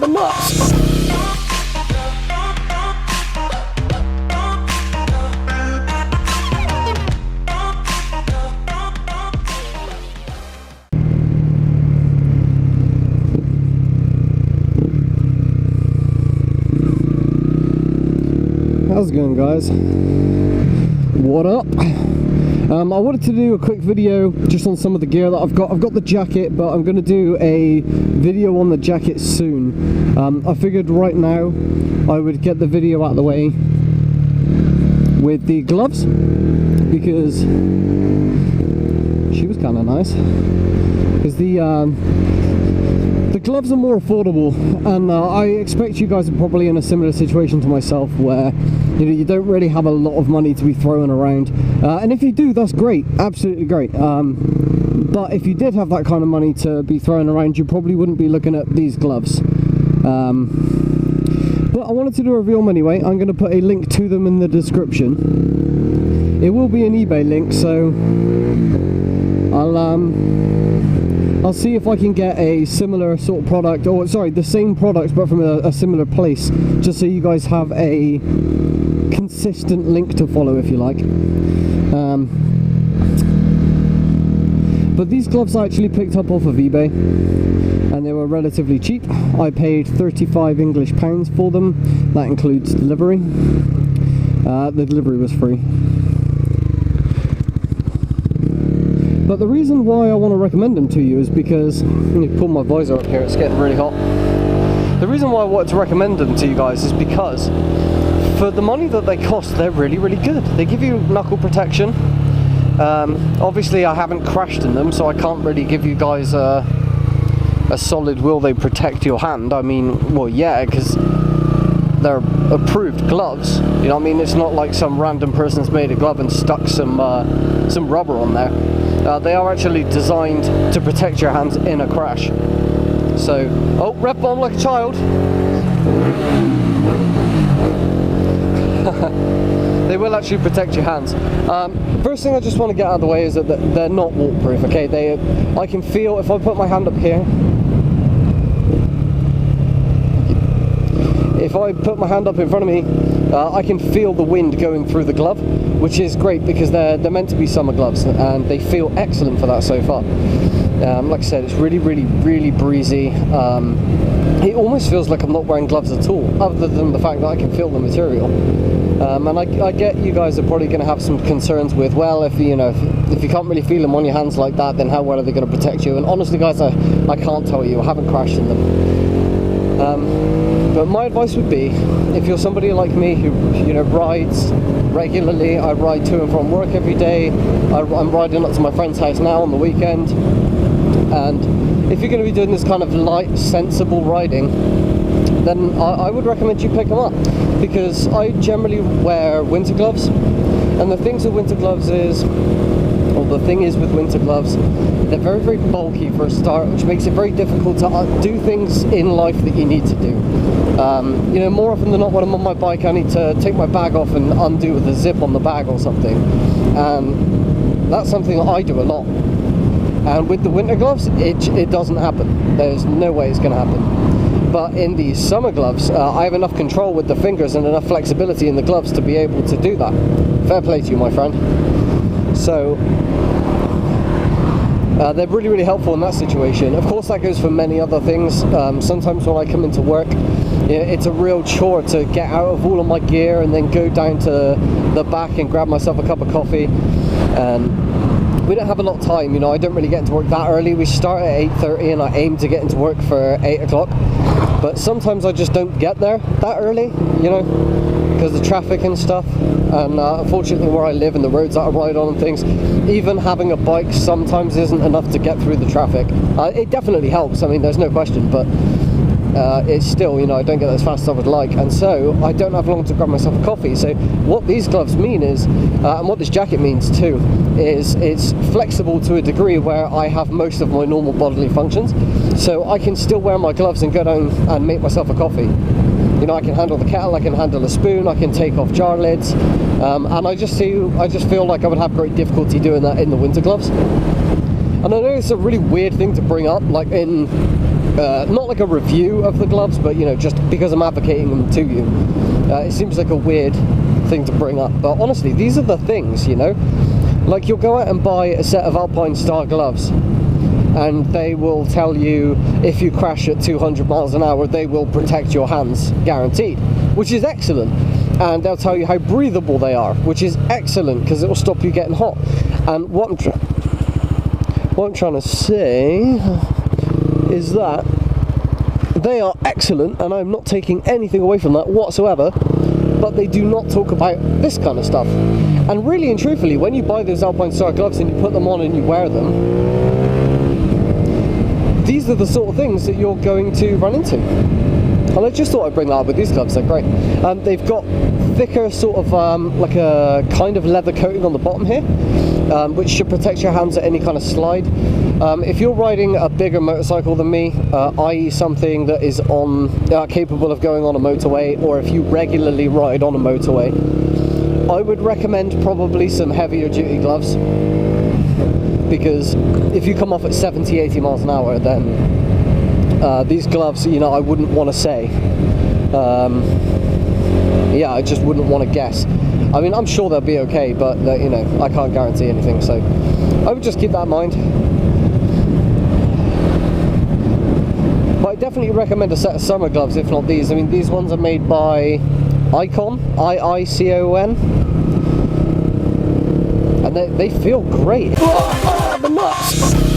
the nuts. How's it going, guys? What up? I wanted to do a quick video just on some of the gear that I've got. I've got the jacket, but I'm going to do a video on the jacket soon. I figured right now I would get the video out of the way with the gloves, because she was kind of nice. Because the gloves are more affordable, and I expect you guys are probably in a similar situation to myself, where you don't really have a lot of money to be throwing around, and if you do, that's great, absolutely great. But if you did have that kind of money to be throwing around, you probably wouldn't be looking at these gloves. But I wanted to do a review anyway. I'm going to put a link to them in the description. It will be an eBay link, so I'll see if I can get a similar sort of product, or sorry, the same product but from a similar place, just so you guys have a consistent link to follow, if you like. But these gloves I actually picked up off of eBay, and they were relatively cheap. I paid 35 English pounds for them. That includes delivery. The delivery was free. But the reason why I want to recommend them to you is because, let me pull my visor up here, it's getting really hot. The reason why I wanted to recommend them to you guys is because for the money that they cost, they're really, really good. They give you knuckle protection. Obviously I haven't crashed in them, so I can't really give you guys a solid will they protect your hand. I mean, well, yeah, because they're approved gloves, you know what I mean? It's not like some random person's made a glove and stuck some rubber on there. They are actually designed to protect your hands in a crash. So, oh, rev bomb like a child. They will actually protect your hands. First thing I just want to get out of the way is that they're not waterproof, okay? I can feel, if I put my hand up here, if I put my hand up in front of me, I can feel the wind going through the glove, which is great because they're meant to be summer gloves, and they feel excellent for that so far. Like I said, it's really, really, really breezy. It almost feels like I'm not wearing gloves at all, other than the fact that I can feel the material. And I get you guys are probably going to have some concerns with, well, if you can't really feel them on your hands like that, then how well are they going to protect you? And honestly, guys, I can't tell you. I haven't crashed in them. But my advice would be, if you're somebody like me who rides regularly, I ride to and from work every day, I'm riding up to my friend's house now on the weekend, and if you're going to be doing this kind of light, sensible riding, then I would recommend you pick them up, because I generally wear winter gloves, and the thing is with winter gloves is, they're very, very bulky for a start, which makes it very difficult to do things in life that you need to do. More often than not, when I'm on my bike, I need to take my bag off and undo the zip on the bag or something. That's something that I do a lot. And with the winter gloves, it doesn't happen. There's no way it's going to happen. But in the summer gloves, I have enough control with the fingers and enough flexibility in the gloves to be able to do that. Fair play to you, my friend. So they're really, really helpful in that situation. Of course, that goes for many other things. Sometimes when I come into work, it's a real chore to get out of all of my gear and then go down to the back and grab myself a cup of coffee. We don't have a lot of time, I don't really get into work that early. We start at 8:30 and I aim to get into work for 8 o'clock. But sometimes I just don't get there that early, because of the traffic and stuff. And unfortunately, where I live and the roads that I ride on and things, even having a bike sometimes isn't enough to get through the traffic. It definitely helps, I mean, there's no question, but it's still, I don't get as fast as I would like, and so I don't have long to grab myself a coffee. So what these gloves mean is, and what this jacket means too, is it's flexible to a degree where I have most of my normal bodily functions, so I can still wear my gloves and go down and make myself a coffee. I can handle the kettle, I can handle a spoon, I can take off jar lids, and I just feel like I would have great difficulty doing that in the winter gloves. And I know it's a really weird thing to bring up, like in not like a review of the gloves, but you know, just because I'm advocating them to you. It seems like a weird thing to bring up, but honestly, these are the things, you know. Like, you'll go out and buy a set of Alpinestars gloves, and they will tell you if you crash at 200 miles an hour, they will protect your hands, guaranteed, which is excellent. And they'll tell you how breathable they are, which is excellent, because it will stop you getting hot. And what I'm trying to say is that they are excellent, and I'm not taking anything away from that whatsoever, but they do not talk about this kind of stuff. And really and truthfully, when you buy those Alpinestars gloves and you put them on and you wear them, these are the sort of things that you're going to run into. And I just thought I'd bring that up with these gloves. They're great. They've got thicker sort of like a kind of leather coating on the bottom here, which should protect your hands at any kind of slide. If you're riding a bigger motorcycle than me, i.e. something that is capable of going on a motorway, or if you regularly ride on a motorway, I would recommend probably some heavier duty gloves, because if you come off at 70-80 miles an hour, then these gloves, you know, I wouldn't want to say. Yeah, I just wouldn't want to guess. I mean, I'm sure they'll be okay, but you know, I can't guarantee anything, so I would just keep that in mind. But I definitely recommend a set of summer gloves, if not these. I mean, these ones are made by Icon, I-I-C-O-N, and they feel great. Oh, the nuts!